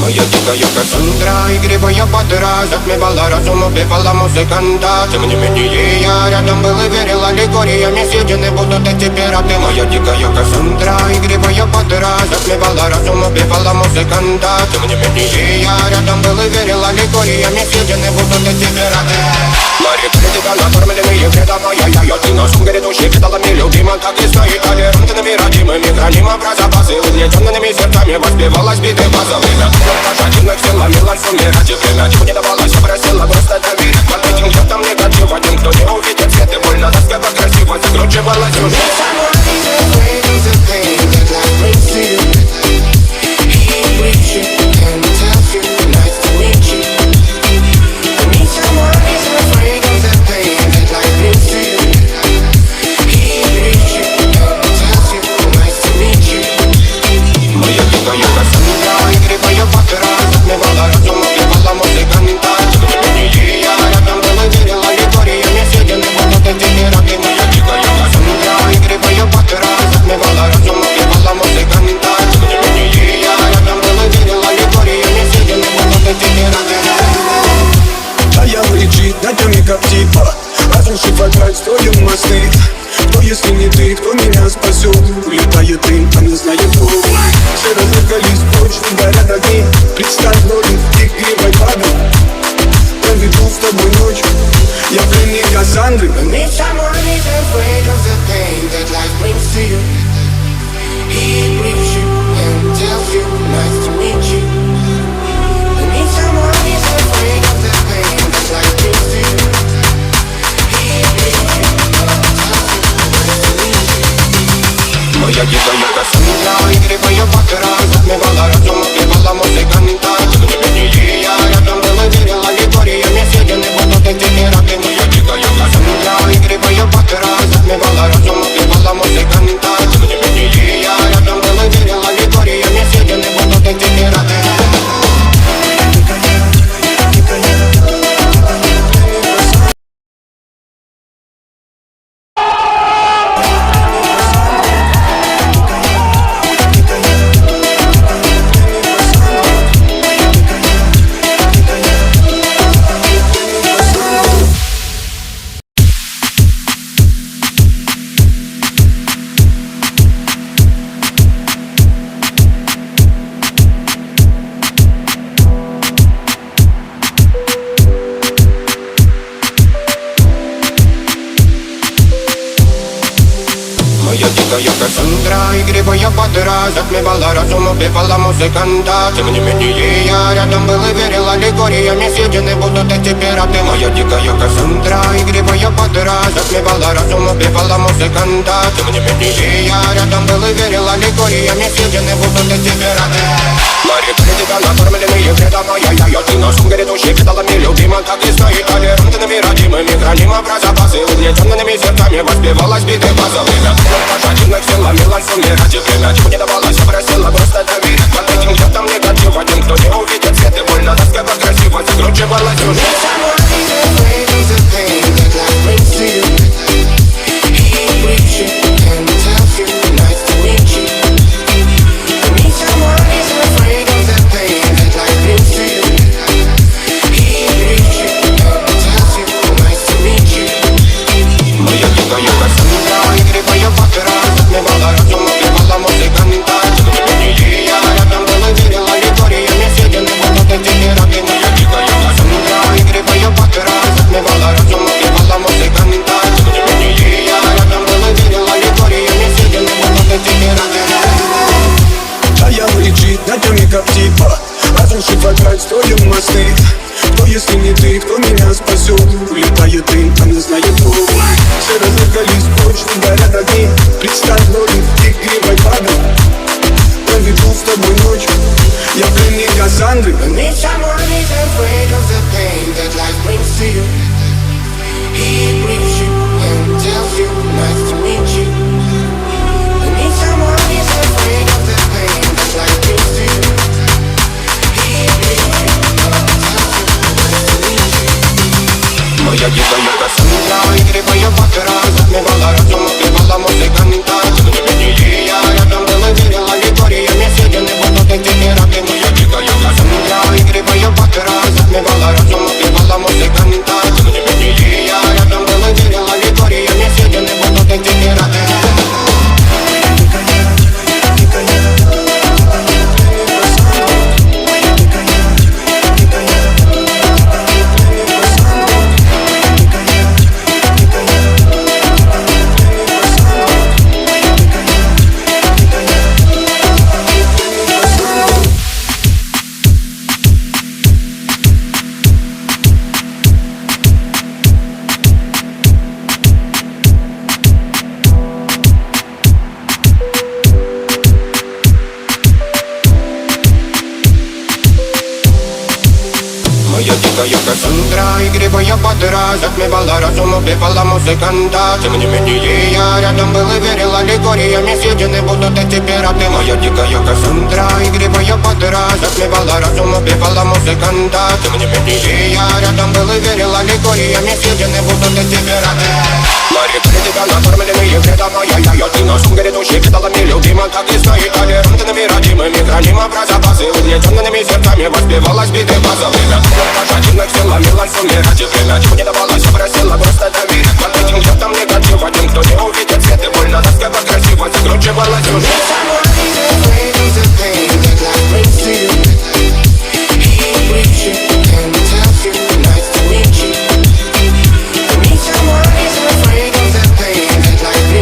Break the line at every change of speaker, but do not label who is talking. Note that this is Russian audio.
Моя дикая Кассандра, игривая подра, затмевала разум, убивала музыканта. Тем не менее я рядом был и верил аллегориями, съедены будут эти пираты. Моя дикая Кассандра, игривая подра, затмевала разум, убивала музыканта. Тем не менее я рядом был и верил аллегориями, съедены будут эти пираты. Мари критика, накормленные предала я ты носом грядущий кидалами любима, так и стоит толерантными родимыми, храним про запасы, угнетенными сердцами воспевалась биты база. Время пожатинных сил ломилась умирать, и время чего не давалось, просила просто доверять. Под этим чертом негатив, один, кто не увидит свет, и больно тоска по красиво закручивалась сюжет.
Как типа, разрушив опять строим мосты. Кто если не ты, кто меня спасет? Улетает дым, а не знает кто. Все разыгрались прочь, горят огни. Представь роли игривой падал. Проведу с тобой ночь, я пленник Кассандры.
Need someone who's afraid of the pain that life brings to you. He briefs you and tells you, nice to meet you. Need someone who's afraid of the pain that life brings to you.
Моя дикая Кассандра, игривая подра, затмевала разум, убивала музыканта. Тем не менее я рядом был и верил аллегориями, съедены будут эти пираты. Моя дикая Кассандра, игривая подра, затмевала разум, убивала музыканта. Тем не менее я рядом был и верил аллегориями, съедены будут эти пираты. Моя дикая Кассандра, игривая подра, затмевала разум, убивала музыканта. Тем не менее я рядом был и верил аллегориями, съедены будут эти пираты. Моя дикая Кассандра, игривая подра, затмевала разум, убивала музыканта. Тем не менее я рядом был и верил аллегориями, съедены будут эти пираты. Мари критика, накормленные предала я ты носом грядущий кидалами любима, так и стоит толерантными родимыми, храним про запасы, угнетенными сердцами воспевалась биты база. Время пожатинных сил ломилась умирать, и время чего не давалось, просила просто доверять. Под этим чертом негатив, один, кто не увидит свет, и больно тоска по красиво закручивалась сюжет.
Как типа, разрушив опять строим мосты. Кто если не ты, кто меня спасет? Улетает дым, а не знает кто. Все разыгрались прочь, горят огни. Представь роли игривой падал. Проведу с тобой ночь, я пленник Кассандры.
Need someone who's afraid of the pain that life brings to you. He briefs you and tells you, nice to meet you. Need someone who's afraid of the pain that life brings to you.
Моя дикая Кассандра, игривая подра, затмевала разум, убивала музыканта. Тем не менее я рядом был и верил аллегориями, съедены будут эти пираты. Моя дикая Кассандра. дикая Кассандра, игривая подра, затмевала разум, убивала музыканта. Тем не менее я рядом был и верил, аллегориями съедены будут эти пираты. Моя дикая Кассандра, игривая подра, затмевала разум, убивала музыканта. Тем не менее я рядом был и верил, аллегориями съедены будут эти пираты. Мари, тебя накормленные предавая я ты нашим грядущим педалами любима, как и стоит толерантными родимыми, хранима про запасы. Угнетенными сердцами воспевалась биты база. Время пожативных сил ломилась умирать, и время чего не давалось, просила просто доверить. Под этим где-то негатив, один, кто не увидит свет, и больно тоска красиво закручивалась уже.